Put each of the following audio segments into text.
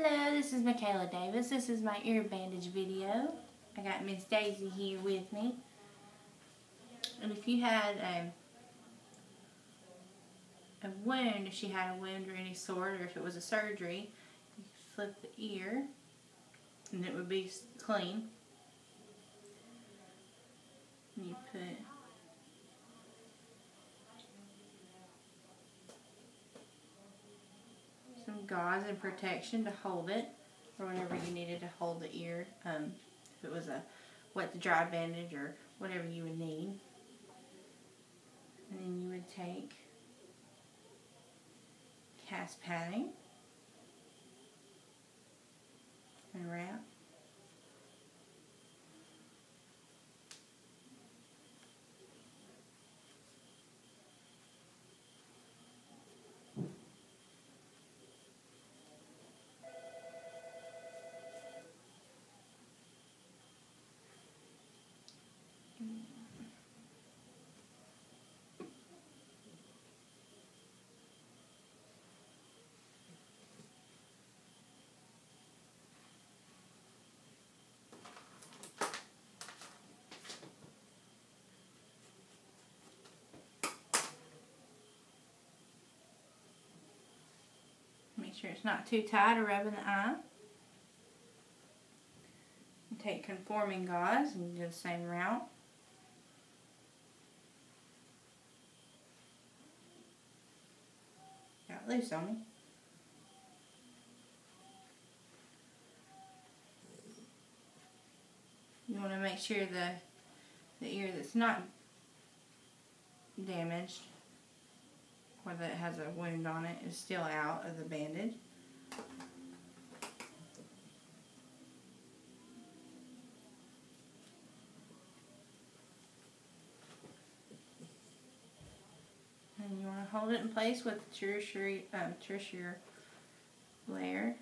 Hello, this is McKayla Davis. This is my ear bandage video. I got Miss Daisy here with me. And if you had a wound, if she had a wound or any sort, or if it was a surgery, you could flip the ear and it would be clean. And you put some gauze and protection to hold it, or whatever you needed to hold the ear. If it was a wet to dry bandage or whatever you would need. And then you would take cast padding and wrap. Make sure it's not too tight or rubbing the eye. And take conforming gauze and do the same route. Got loose on me. You want to make sure the ear that's not damaged or that has a wound on it is still out of the bandage. And you want to hold it in place with the tertiary layer.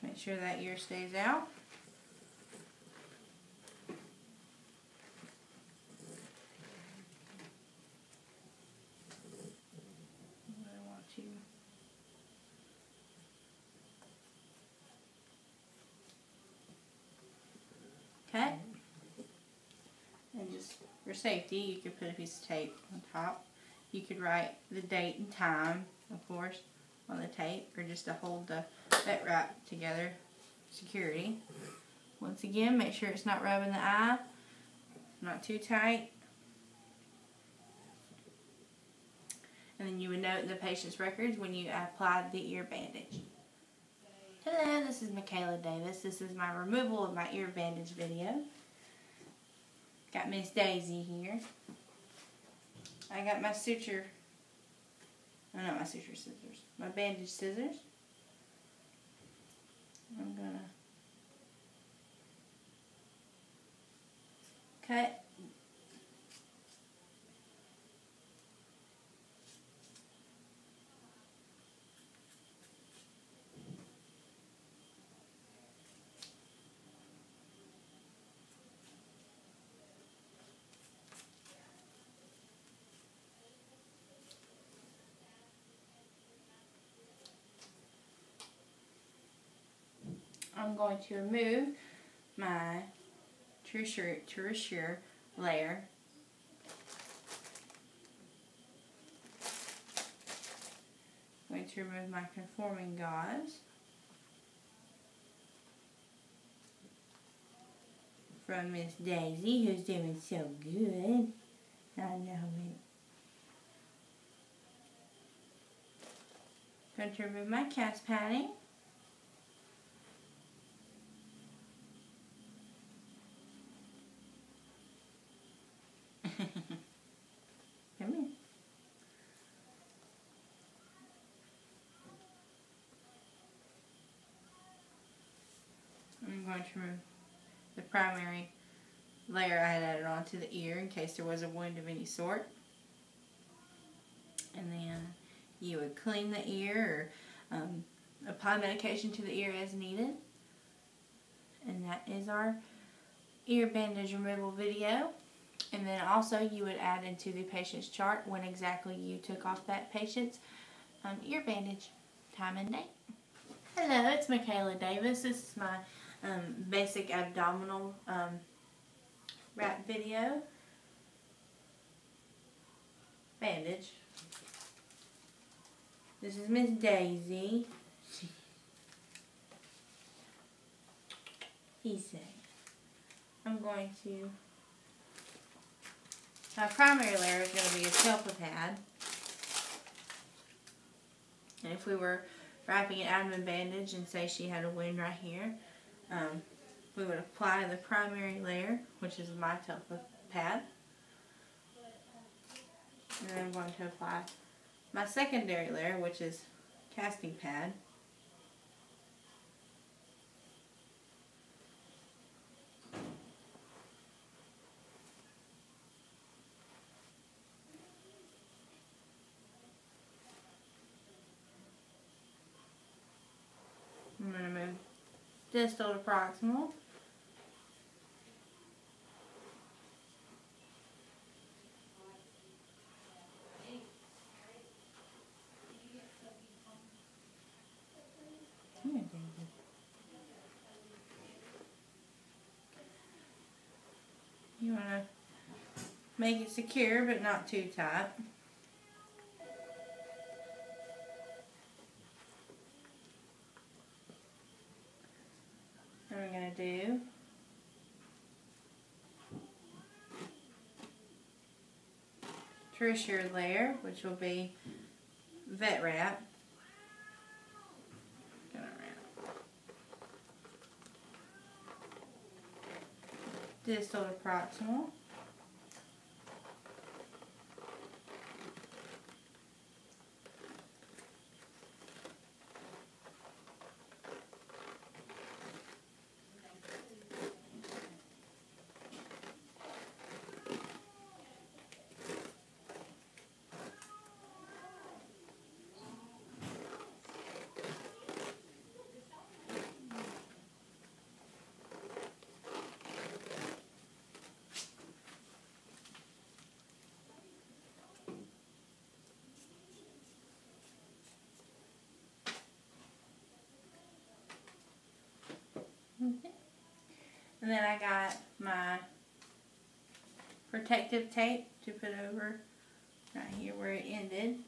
Make sure that ear stays out. I want to cut, and just for safety, you could put a piece of tape on top. You could write the date and time, of course, on the tape, or just to hold the vet wrap together, security. Once again, make sure it's not rubbing the eye, not too tight. And then you would note in the patient's records when you applied the ear bandage. Hello, this is McKayla Davis. This is my removal of my ear bandage video. Got Miss Daisy here. I got my suture, oh, not my suture scissors, my bandage scissors. I'm gonna cut. I'm going to remove my tertiary layer. I'm going to remove my conforming gauze from Miss Daisy, who's doing so good. I know it. Going to remove my cast padding. Come here. I'm going to remove the primary layer I had added onto the ear in case there was a wound of any sort. And then you would clean the ear or apply medication to the ear as needed. And that is our ear bandage removal video. And then also you would add into the patient's chart when exactly you took off that patient's ear bandage, time and date. Hello, it's McKayla Davis. This is my basic abdominal wrap video. Bandage. This is Miss Daisy. I'm going to, my primary layer is going to be a Telpa pad. And if we were wrapping an abdomen bandage and say she had a wound right here, we would apply the primary layer, which is my Telpa pad. And then I'm going to apply my secondary layer, which is casting pad. I'm going to move distal to proximal. You want to make it secure but not too tight. Then we're going to do tertiary layer, which will be vet wrap. Distal to proximal. And then I got my protective tape to put over right here where it ended.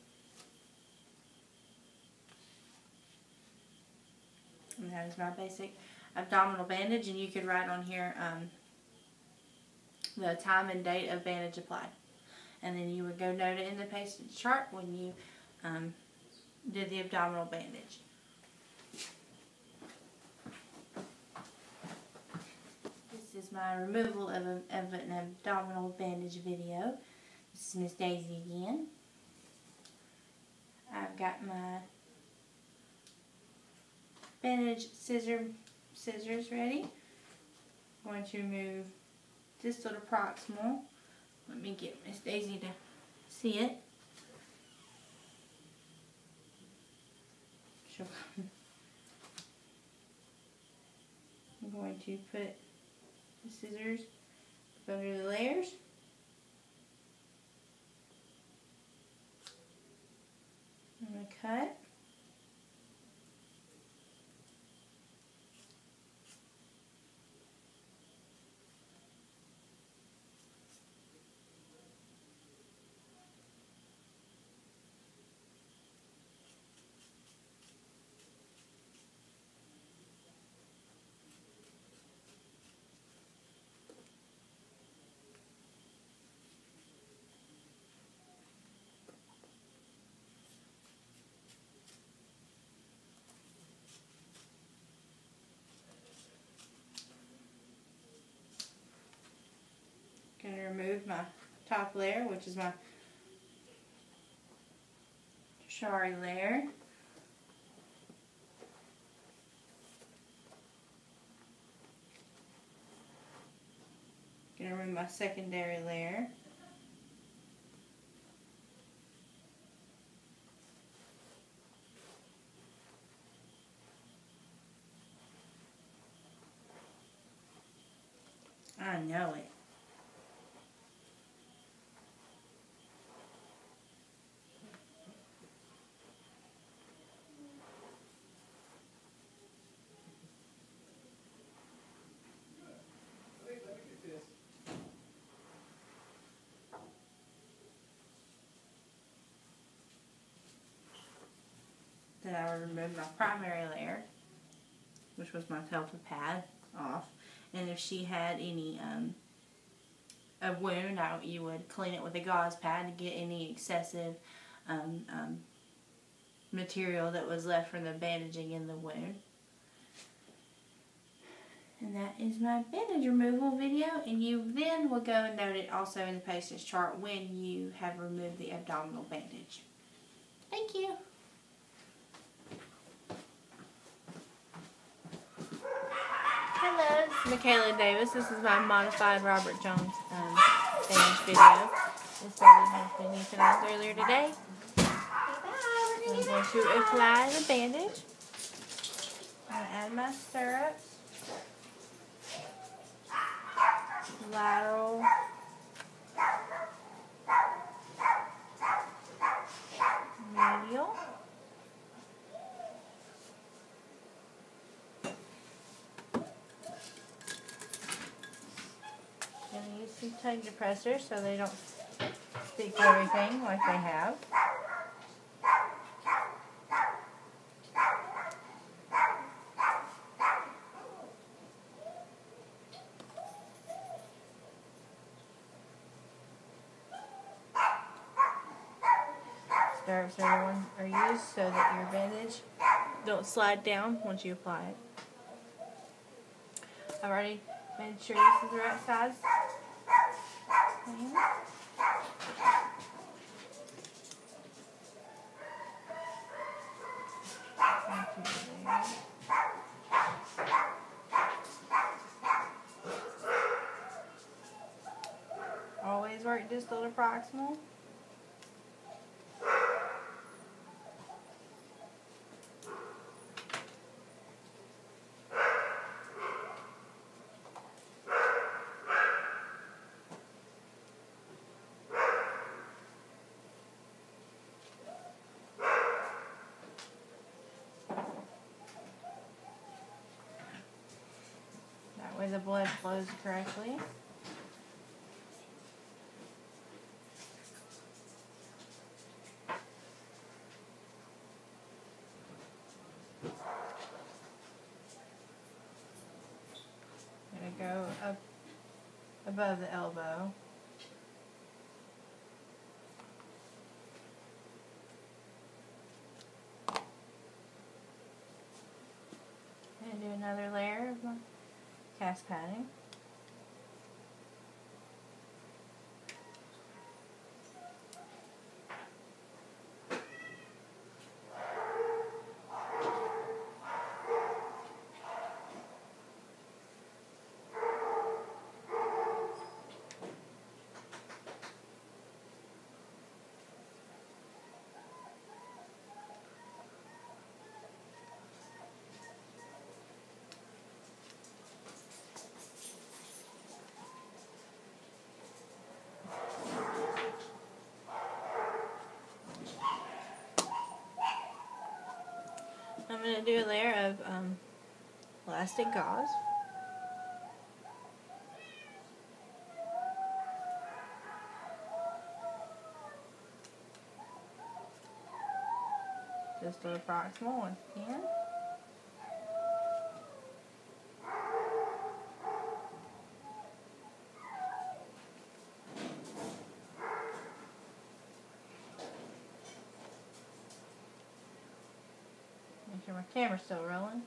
And that is my basic abdominal bandage, and you could write on here the time and date of bandage applied. And then you would go note it in the patient's chart when you did the abdominal bandage. This is my removal of an abdominal bandage video. This is Miss Daisy again. I've got my bandage scissors ready. I'm going to remove distal to proximal. Let me get Miss Daisy to see it. I'm going to put the scissors under the layers. I'm going to cut. Going to remove my top layer, which is my tertiary layer. Going to remove my secondary layer. I know it. Then I would remove my primary layer, which was my pelvic pad, off. And if she had any a wound, you would clean it with a gauze pad to get any excessive material that was left from the bandaging in the wound. And that is my bandage removal video, and you then will go and note it also in the patient's chart when you have removed the abdominal bandage. Thank you. Hello, this is McKayla Davis. This is my modified Robert Jones bandage video. This baby has been euthanized earlier today. I'm going to apply the bandage. I'm going to add my stirrups. Lateral. Medial. Going to use some tongue depressors so they don't stick to everything like they have. Stirrups are used so that your bandage don't slide down once you apply it. I've already made sure this is the right size. Always work distal to proximal. That way the blood flows correctly. I'm going to go up above the elbow. And do another layer of my cast padding. I'm going to do a layer of elastic gauze. Just a proximal once again. Make sure my camera's still rolling.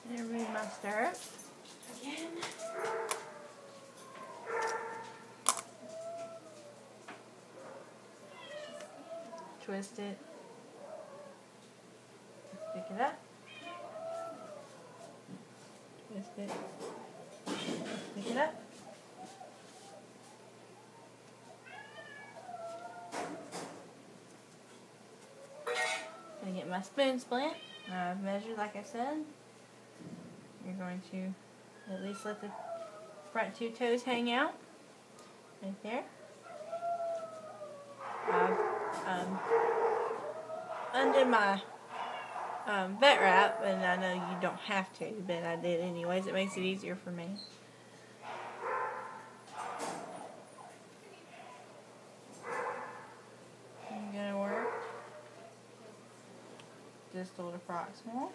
And remove my stirrups again. Twist it. Pick it up. Twist it. Pick it up. I'm going to get my spoon splint. I've measured like I said. You're going to at least let the front 2 toes hang out. Right there. I've undid my vet wrap, and I know you don't have to, but I did anyways. It makes it easier for me. I'm going to work distal to proximal.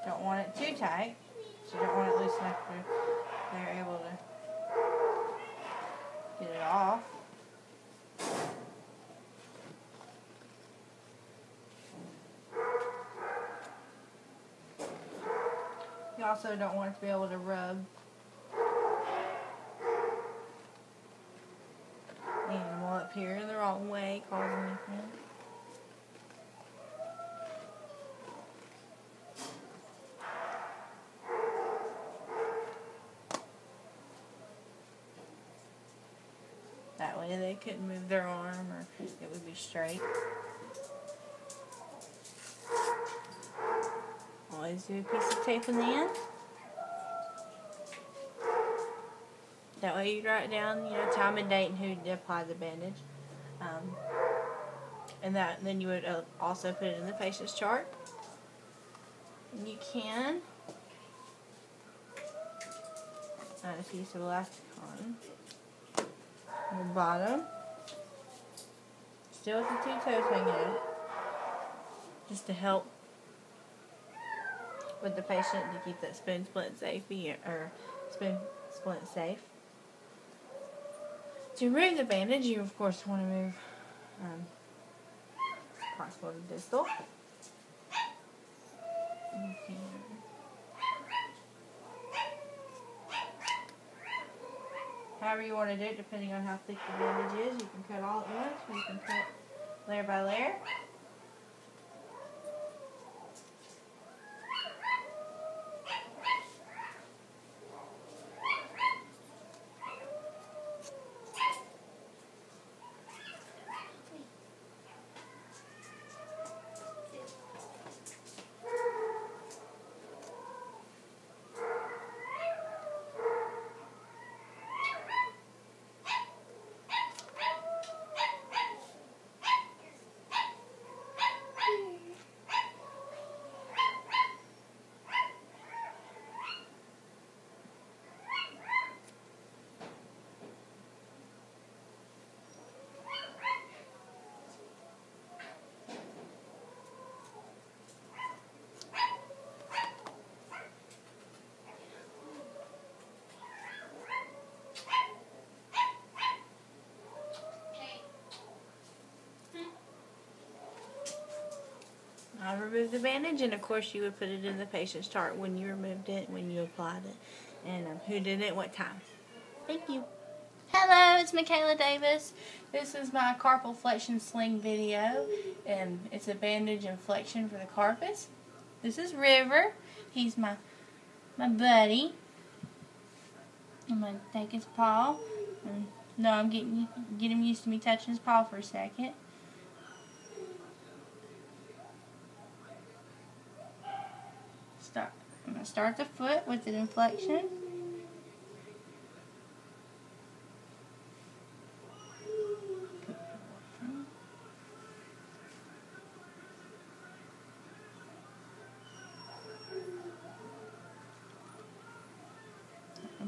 Don't want it too tight, so you don't want it loose enough where they're able to get it off. You also don't want it to be able to rub the animal up here in the wrong way, cause anything. That way they couldn't move their arm or it would be straight. Always do a piece of tape in the end. That way you write down, time and date and who to apply the bandage. And then you would also put it in the patient's chart. And you can add a piece of elastic on the bottom, still with the 2 toes hanging out, just to help with the patient to keep that spoon splint safe, safe. To remove the bandage, you of course want to move proximal to distal. Okay. However you want to do it, depending on how thick the bandage is. You can cut all at once, or you can cut layer by layer. I removed the bandage, and of course you would put it in the patient's chart when you removed it, when you applied it, and who did it, what time. Thank you. Hello, it's McKayla Davis. This is my carpal flexion sling video, and it's a bandage and flexion for the carpus. This is River. He's my buddy. I'm going to take his paw, and I'm get him used to me touching his paw for a second. I'm going to start the foot with an inflection.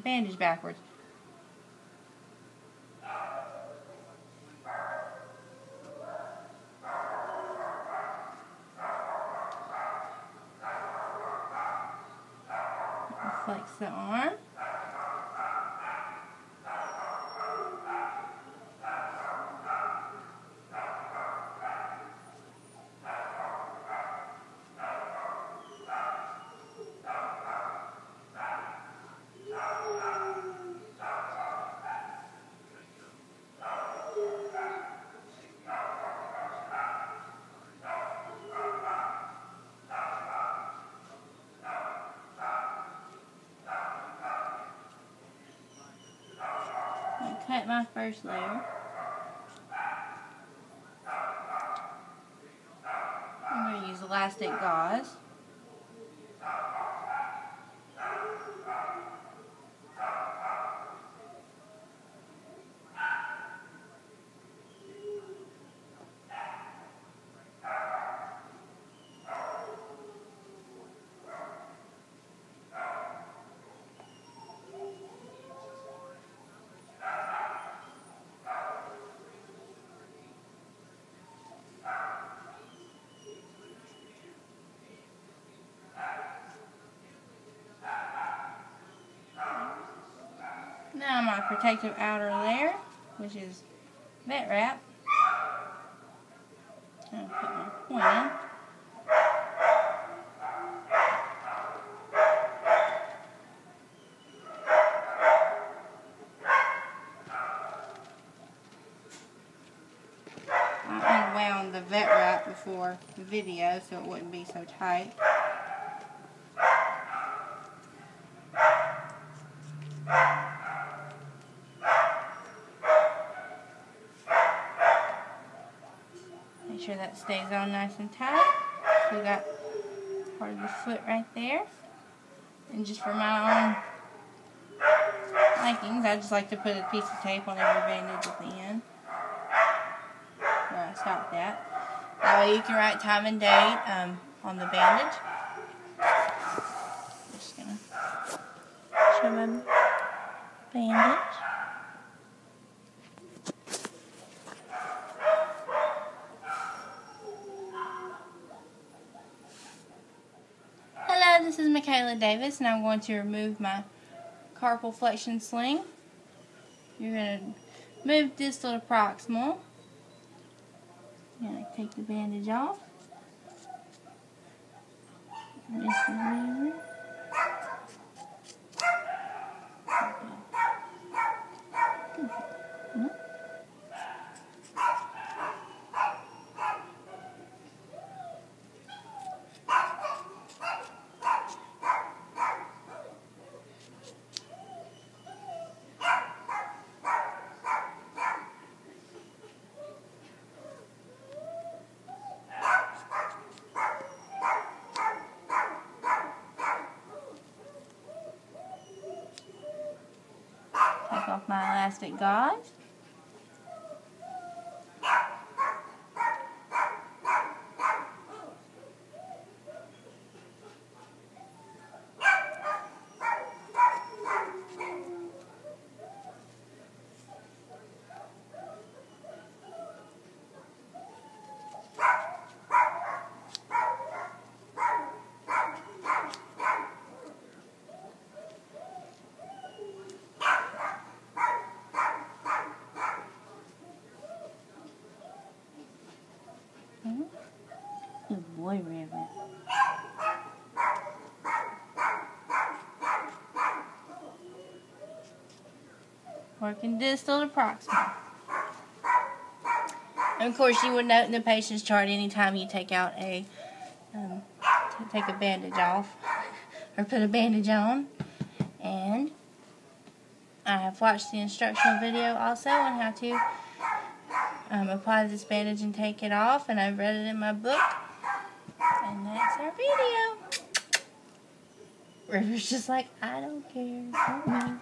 Bandage backwards. Flex the arm. cut my first layer. I'm going to use elastic gauze. Now my protective outer layer, which is vet wrap. I'm going to put my point in. I unwound the vet wrap before the video so it wouldn't be so tight. Make sure that stays on nice and tight. So we got part of the foot right there. And just for my own likings, I just like to put a piece of tape on every bandage at the end. Where I stopped that. That way you can write time and date on the bandage. I'm just going to show my bandage. Hello, this is McKayla Davis, and I'm going to remove my carpal flexion sling. You're going to move distal to proximal. You're going to take the bandage off. This is easy. Take off my elastic gauze. Good boy, Rabbit. Working distal to proximal. And of course, you would note in the patient's chart anytime you take out a take a bandage off or put a bandage on. And I have watched the instructional video also on how to apply this bandage and take it off, and I've read it in my book. And that's our video. River's just like, I don't care. Don't me.